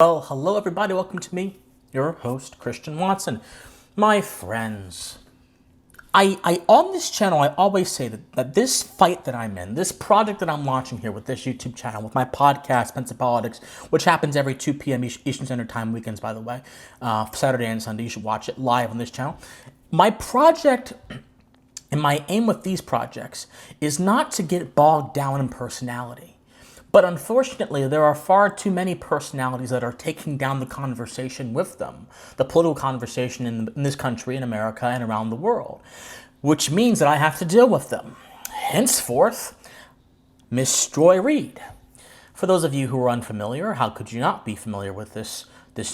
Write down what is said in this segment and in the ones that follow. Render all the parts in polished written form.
Well, hello everybody, welcome to me, your host, Christian Watson. My friends, I on this channel, I always say that this fight that I'm in, this project that I'm launching here with this YouTube channel, with my podcast, Pensive Politics, which happens every 2 p.m. Eastern Standard Time, weekends, by the way, Saturday and Sunday, you should watch it live on this channel. My project and my aim with these projects is not to get bogged down in personality. But unfortunately, there are far too many personalities that are taking down the conversation with them, the political conversation in this country, in America, and around the world, which means that I have to deal with them. Henceforth, Miss Joy Reid. For those of you who are unfamiliar, how could you not be familiar with this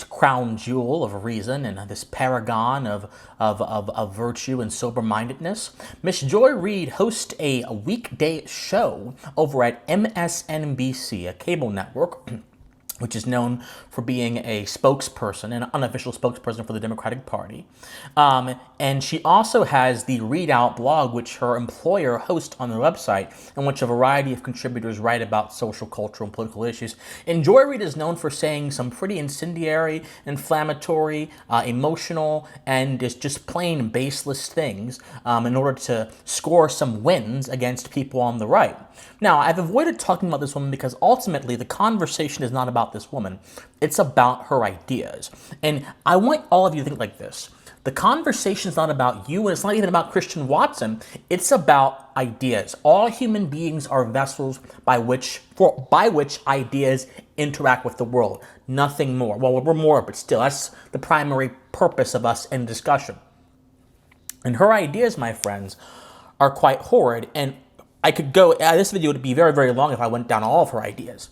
crown jewel of reason and this paragon of virtue and sober-mindedness? Miss Joy Reid hosts a weekday show over at MSNBC, a cable network, which is known for being a spokesperson, an unofficial spokesperson for the Democratic Party. And she also has the Reidout blog, which her employer hosts on their website, in which a variety of contributors write about social, cultural, and political issues. And Joy Reid is known for saying some pretty incendiary, inflammatory, emotional, and just plain baseless things in order to score some wins against people on the right. Now, I've avoided talking about this woman because ultimately the conversation is not about this woman. It's about her ideas. And I want all of you to think like this. The conversation is not about you, and it's not even about Christian Watson. It's about ideas. All human beings are vessels by which ideas interact with the world. Nothing more. Well, we're more, but still, that's the primary purpose of us in discussion. And her ideas, my friends, are quite horrid. And I could go, this video would be very, very long if I went down all of her ideas.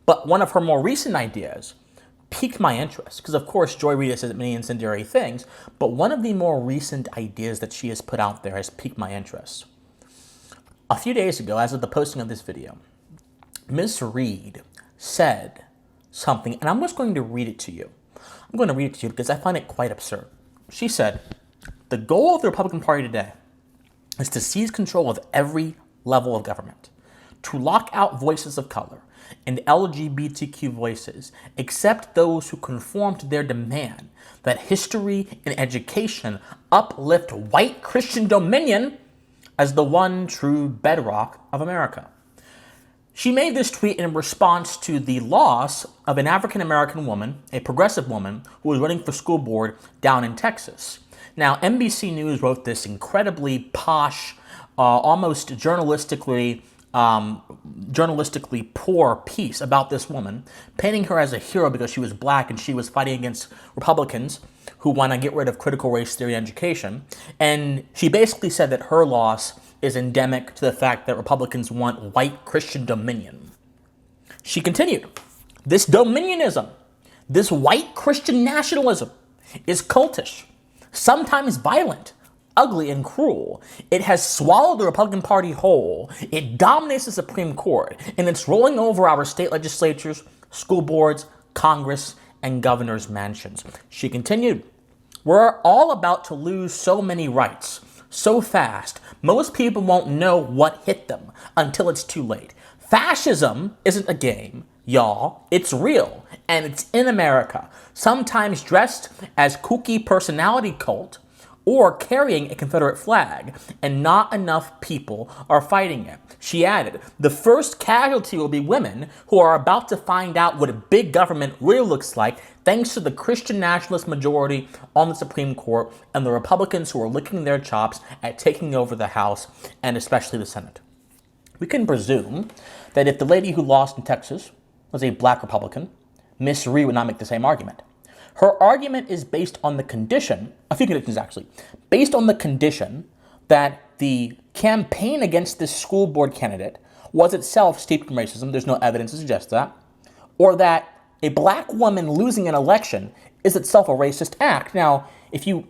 But one of her more recent ideas piqued my interest, because of course Joy Reid has said many incendiary things, but one of the more recent ideas that she has put out there has piqued my interest. A few days ago, as of the posting of this video, Ms. Reid said something, and I'm just going to read it to you. I'm going to read it to you because I find it quite absurd. She said, "The goal of the Republican Party today is to seize control of every level of government, to lock out voices of color and LGBTQ voices, except those who conform to their demand that history and education uplift white Christian dominion as the one true bedrock of America." She made this tweet in response to the loss of an African-American woman, a progressive woman, who was running for school board down in Texas. Now, NBC News wrote this incredibly posh, almost journalistically poor piece about this woman, painting her as a hero because she was black and she was fighting against Republicans who want to get rid of critical race theory in education. And she basically said that her loss is endemic to the fact that Republicans want white Christian dominion. She continued, "This Dominionism, this white Christian nationalism is cultish, sometimes violent, ugly, and cruel. It has swallowed the Republican Party whole. It dominates the Supreme Court, and it's rolling over our state legislatures, school boards, Congress, and governors' mansions." She continued, "We're all about to lose so many rights so fast, most people won't know what hit them until it's too late. Fascism isn't a game, y'all. It's real, and it's in America, sometimes dressed as kooky personality cult or carrying a Confederate flag, and not enough people are fighting it." She added, "The first casualty will be women who are about to find out what big government really looks like thanks to the Christian nationalist majority on the Supreme Court and the Republicans who are licking their chops at taking over the House and especially the Senate." We can presume that if the lady who lost in Texas was a black Republican, Miss Reid would not make the same argument. Her argument is based on the condition, a few conditions actually, based on the condition that the campaign against this school board candidate was itself steeped in racism. There's no evidence to suggest that. Or that a black woman losing an election is itself a racist act. Now, if you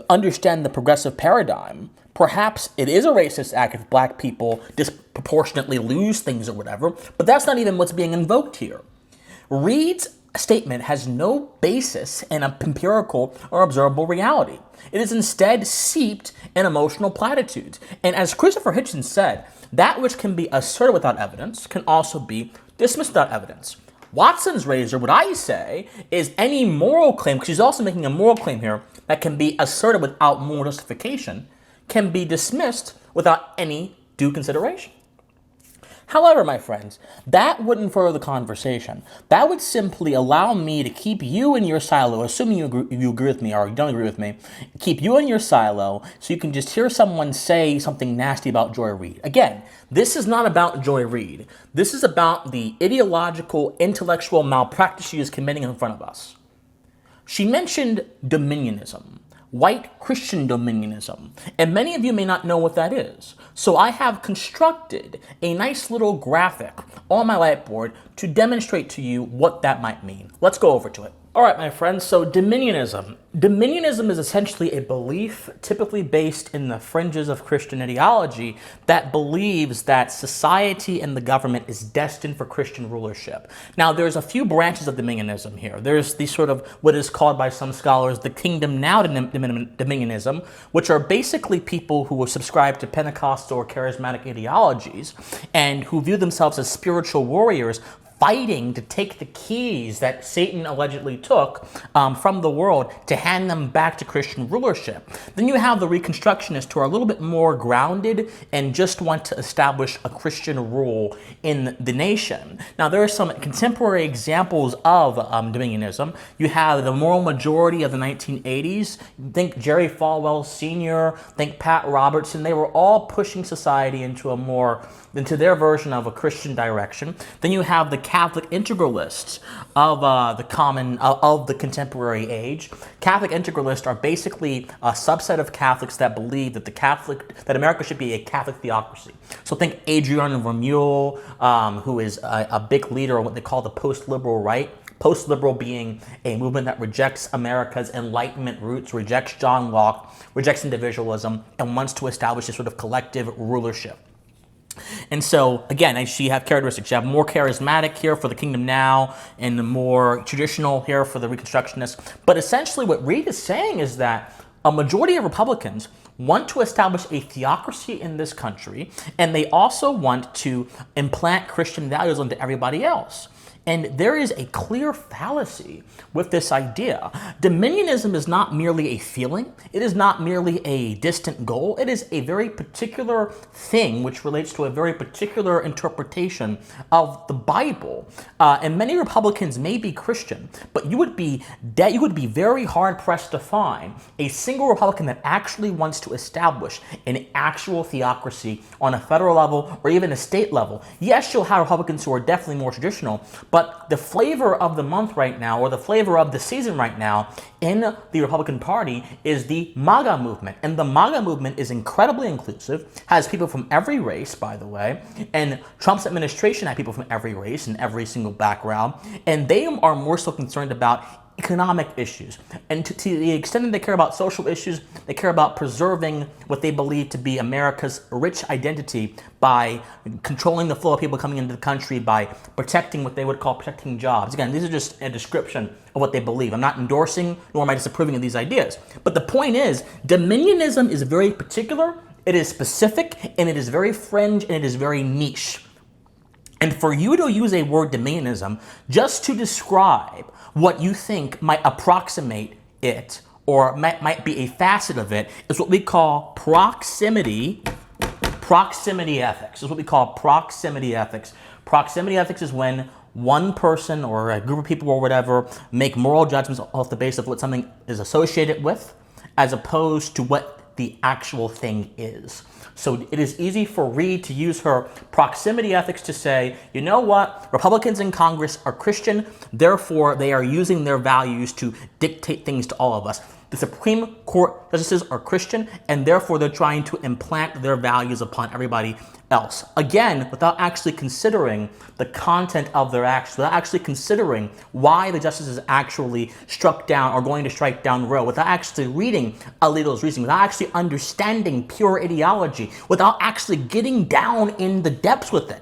understand the progressive paradigm, perhaps it is a racist act if black people disproportionately lose things or whatever, but that's not even what's being invoked here. Reid's statement has no basis in empirical or observable reality. It is instead seeped in emotional platitudes. And as Christopher Hitchens said, that which can be asserted without evidence can also be dismissed without evidence. Watson's razor, what I say, is any moral claim, because she's also making a moral claim here, that can be asserted without moral justification, can be dismissed without any due consideration. However, my friends, that wouldn't further the conversation. That would simply allow me to keep you in your silo, assuming you agree with me or you don't agree with me, keep you in your silo so you can just hear someone say something nasty about Joy Reid. Again, this is not about Joy Reid. This is about the ideological, intellectual malpractice she is committing in front of us. She mentioned Dominionism. White Christian Dominionism, and many of you may not know what that is. So I have constructed a nice little graphic on my whiteboard to demonstrate to you what that might mean. Let's go over to it. All right, my friends, so Dominionism. Dominionism is essentially a belief typically based in the fringes of Christian ideology that believes that society and the government is destined for Christian rulership. Now, there's a few branches of Dominionism here. There's the sort of what is called by some scholars the kingdom now Dominionism, which are basically people who subscribe to Pentecostal or charismatic ideologies and who view themselves as spiritual warriors fighting to take the keys that Satan allegedly took from the world to hand them back to Christian rulership. Then you have the Reconstructionists who are a little bit more grounded and just want to establish a Christian rule in the nation. Now, there are some contemporary examples of Dominionism. You have the moral majority of the 1980s. Think Jerry Falwell Sr., think Pat Robertson. They were all pushing society into their version of a Christian direction. Then you have the Catholic integralists of the contemporary age. Catholic integralists are basically a subset of Catholics that believe that America should be a Catholic theocracy. So think Adrian Vermeule, who is a big leader of what they call the post-liberal right. Post-liberal being a movement that rejects America's Enlightenment roots, rejects John Locke, rejects individualism, and wants to establish a sort of collective rulership. And so, again, you have characteristics. You have more charismatic here for the kingdom now and the more traditional here for the Reconstructionists. But essentially what Reid is saying is that a majority of Republicans want to establish a theocracy in this country, and they also want to implant Christian values onto everybody else. And there is a clear fallacy with this idea. Dominionism is not merely a feeling. It is not merely a distant goal. It is a very particular thing which relates to a very particular interpretation of the Bible. And many Republicans may be Christian, but you would be very hard pressed to find a single Republican that actually wants to establish an actual theocracy on a federal level or even a state level. Yes, you'll have Republicans who are definitely more traditional, but the flavor of the month right now, or the flavor of the season right now in the Republican Party is the MAGA movement. And the MAGA movement is incredibly inclusive, has people from every race, by the way, and Trump's administration had people from every race and every single background, and they are more so concerned about economic issues. And to the extent that they care about social issues, they care about preserving what they believe to be America's rich identity by controlling the flow of people coming into the country, by protecting what they would call protecting jobs. Again, these are just a description of what they believe. I'm not endorsing, nor am I disapproving of these ideas. But the point is, Dominionism is very particular, it is specific, and it is very fringe, and it is very niche. And for you to use a word Dominionism just to describe what you think might approximate it or might be a facet of it is what we call proximity ethics. Is what we call proximity ethics. Proximity ethics is when one person or a group of people or whatever make moral judgments off the basis of what something is associated with as opposed to what the actual thing is. So it is easy for Reid to use her proximity ethics to say, you know what, Republicans in Congress are Christian, therefore they are using their values to dictate things to all of us. The Supreme Court justices are Christian, and therefore they're trying to implant their values upon everybody else. Again, without actually considering the content of their actions, without actually considering why the justices actually struck down or going to strike down Roe, without actually reading Alito's reasoning, without actually understanding pure ideology, without actually getting down in the depths with it.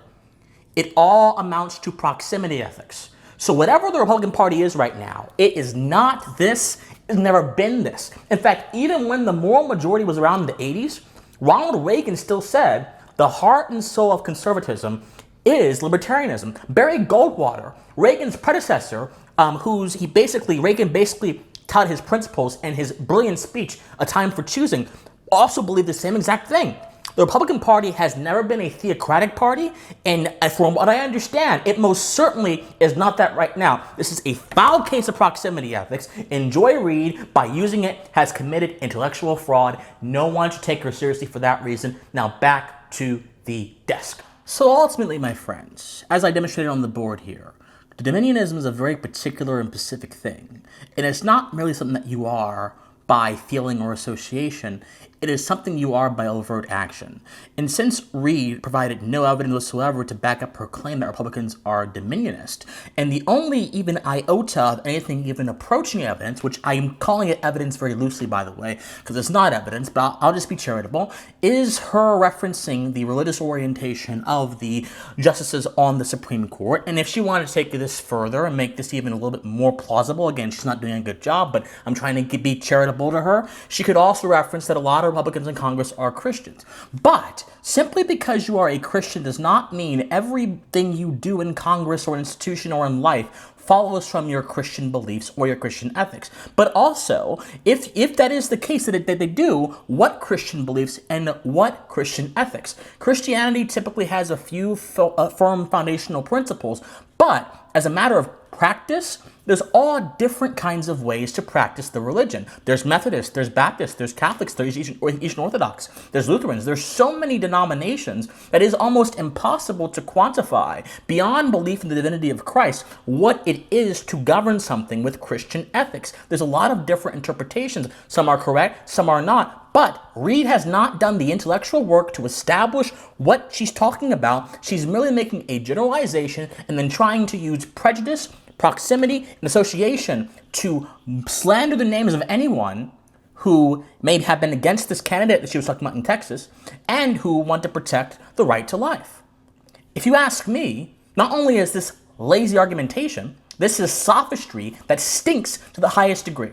It all amounts to proximity ethics. So whatever the Republican Party is right now, it is not this, it's never been this. In fact, even when the moral majority was around in the 80s, Ronald Reagan still said, the heart and soul of conservatism is libertarianism. Barry Goldwater, Reagan's predecessor, Reagan basically touted his principles in his brilliant speech, A Time for Choosing, also believed the same exact thing. The Republican Party has never been a theocratic party, and from what I understand, it most certainly is not that right now. This is a foul case of proximity ethics, and Joy Reid, by using it, has committed intellectual fraud. No one should take her seriously for that reason. Now back to the desk. So ultimately, my friends, as I demonstrated on the board here, Dominionism is a very particular and specific thing. And it's not merely something that you are by feeling or association. It is something you are by overt action. And since Reid provided no evidence whatsoever to back up her claim that Republicans are dominionist, and the only even iota of anything even approaching evidence, which I am calling it evidence very loosely, by the way, because it's not evidence, but I'll just be charitable, is her referencing the religious orientation of the justices on the Supreme Court. And if she wanted to take this further and make this even a little bit more plausible, again, she's not doing a good job, but I'm trying to be charitable to her, she could also reference that a lot of Republicans in Congress are Christians. But simply because you are a Christian does not mean everything you do in Congress or institution or in life follows from your Christian beliefs or your Christian ethics. But also, if that is the case, that they do, what Christian beliefs and what Christian ethics? Christianity typically has a few firm foundational principles, but as a matter of practice, there's all different kinds of ways to practice the religion. There's Methodists, there's Baptists, there's Catholics, there's Eastern Orthodox, there's Lutherans. There's so many denominations that it is almost impossible to quantify beyond belief in the divinity of Christ what it is to govern something with Christian ethics. There's a lot of different interpretations. Some are correct, some are not. But Reid has not done the intellectual work to establish what she's talking about. She's merely making a generalization and then trying to use prejudice, proximity, and association to slander the names of anyone who may have been against this candidate that she was talking about in Texas and who want to protect the right to life. If you ask me, not only is this lazy argumentation, this is sophistry that stinks to the highest degree.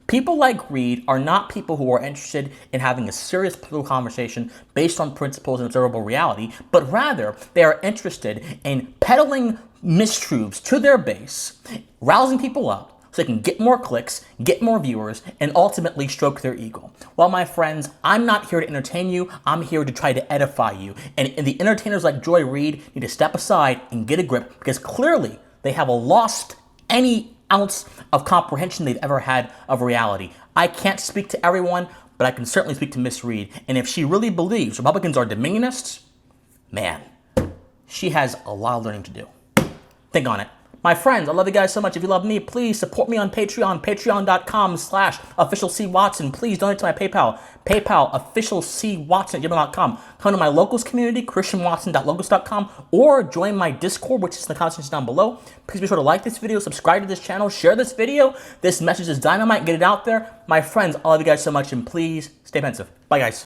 People like Reid are not people who are interested in having a serious political conversation based on principles and observable reality, but rather they are interested in peddling mistruths to their base, rousing people up so they can get more clicks, get more viewers, and ultimately stroke their ego. Well, my friends, I'm not here to entertain you. I'm here to try to edify you. And the entertainers like Joy Reid need to step aside and get a grip, because clearly they have lost any ounce of comprehension they've ever had of reality. I can't speak to everyone, but I can certainly speak to Miss Reid. And if she really believes Republicans are dominionists, man, she has a lot of learning to do. Think on it. My friends, I love you guys so much. If you love me, please support me on Patreon, patreon.com/officialcwatson. Please donate to my PayPal, officialcwatson@gmail.com. Come to my locals community, christianwatson.locals.com, or join my Discord, which is in the comments down below. Please be sure to like this video, subscribe to this channel, share this video. This message is dynamite. Get it out there. My friends, I love you guys so much, and please stay pensive. Bye, guys.